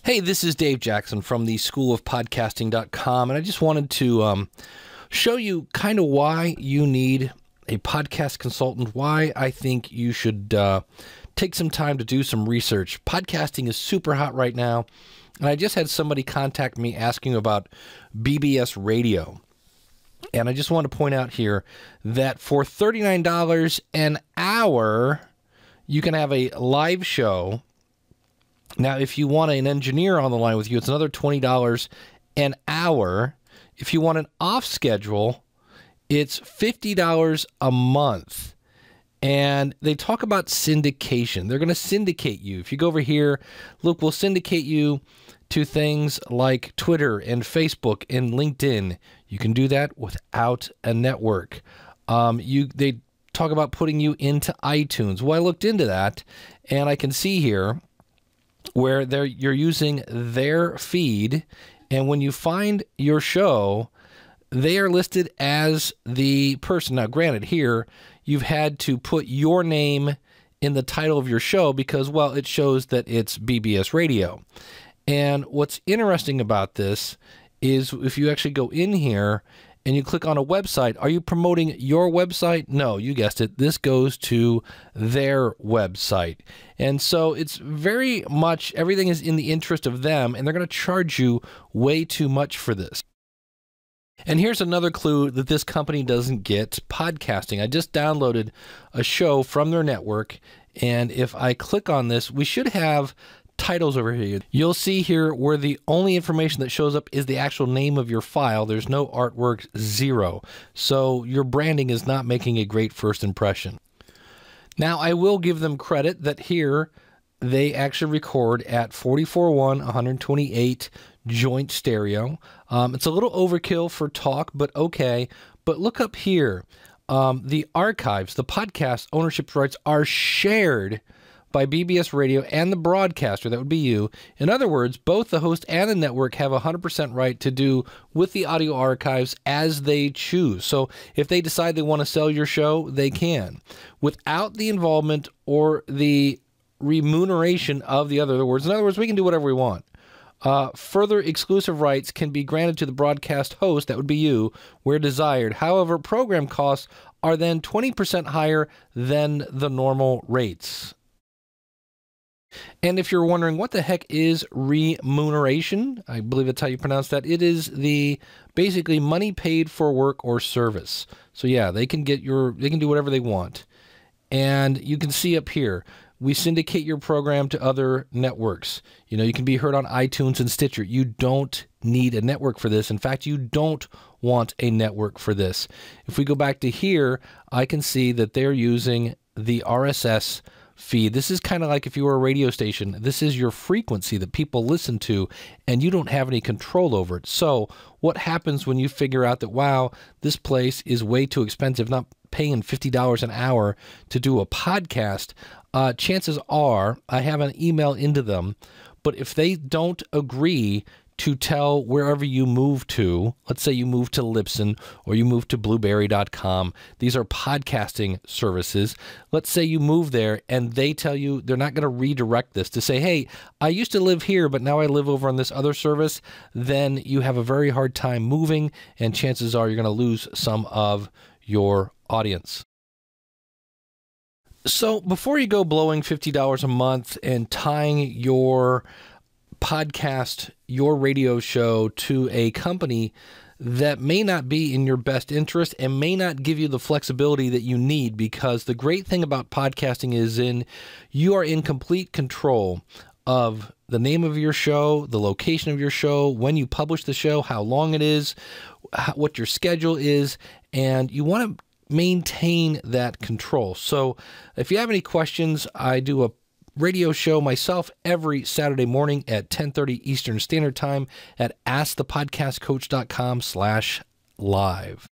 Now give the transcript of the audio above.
Hey, this is Dave Jackson from the schoolofpodcasting.com, and I just wanted to show you kind of why you need a podcast consultant, why I think you should take some time to do some research. Podcasting is super hot right now, and I just had somebody contact me asking about BBS Radio. And I just want to point out here that for $39 an hour, you can have a live show. Now, if you want an engineer on the line with you, it's another $20 an hour. If you want an off schedule, it's $50 a month. And they talk about syndication. They're going to syndicate you. If you go over here, look, we'll syndicate you to things like Twitter and Facebook and LinkedIn. You can do that without a network. They talk about putting you into iTunes. Well, I looked into that, and I can see here where you're using their feed, and when you find your show, they are listed as the person. Now, granted, here you've had to put your name in the title of your show because, well, it shows that it's BBS Radio. And what's interesting about this is if you actually go in here and you click on a website, are you promoting your website? No, you guessed it. This goes to their website. And so it's very much, everything is in the interest of them, and they're going to charge you way too much for this. And here's another clue that this company doesn't get: podcasting. I just downloaded a show from their network, and if I click on this, we should have titles over here. You'll see here where the only information that shows up is the actual name of your file. There's no artwork, zero. So your branding is not making a great first impression. Now, I will give them credit that here they actually record at 44.1, 128 joint stereo. It's a little overkill for talk, but okay. But look up here. The archives, the podcast ownership rights are shared by BBS Radio and the broadcaster. That would be you. In other words, both the host and the network have 100% right to do with the audio archives as they choose. So if they decide they want to sell your show, they can, without the involvement or the remuneration of the other words. In other words, we can do whatever we want. Further exclusive rights can be granted to the broadcast host, that would be you, where desired. However, program costs are then 20% higher than the normal rates. And if you're wondering what the heck is remuneration, I believe that's how you pronounce that. It is the basically money paid for work or service. So yeah, they can do whatever they want. And you can see up here, we syndicate your program to other networks. You know, you can be heard on iTunes and Stitcher. You don't need a network for this. In fact, you don't want a network for this. If we go back to here, I can see that they're using the RSS feed. This is kind of like if you were a radio station. This is your frequency that people listen to, and you don't have any control over it. So what happens when you figure out that, wow, this place is way too expensive, not paying $50 an hour to do a podcast? Chances are I have an email into them, but if they don't agree to tell wherever you move to, let's say you move to Libsyn or you move to Blueberry.com. These are podcasting services. Let's say you move there and they tell you they're not going to redirect this to say, hey, I used to live here, but now I live over on this other service. Then you have a very hard time moving, and chances are you're going to lose some of your audience. So before you go blowing $50 a month and tying your podcast, your radio show to a company that may not be in your best interest and may not give you the flexibility that you need, because the great thing about podcasting is you are in complete control of the name of your show, the location of your show, when you publish the show, how long it is, what your schedule is, and you want to maintain that control. So if you have any questions, I do a radio show myself every Saturday morning at 10:30 Eastern Standard Time at askthepodcastcoach.com/live.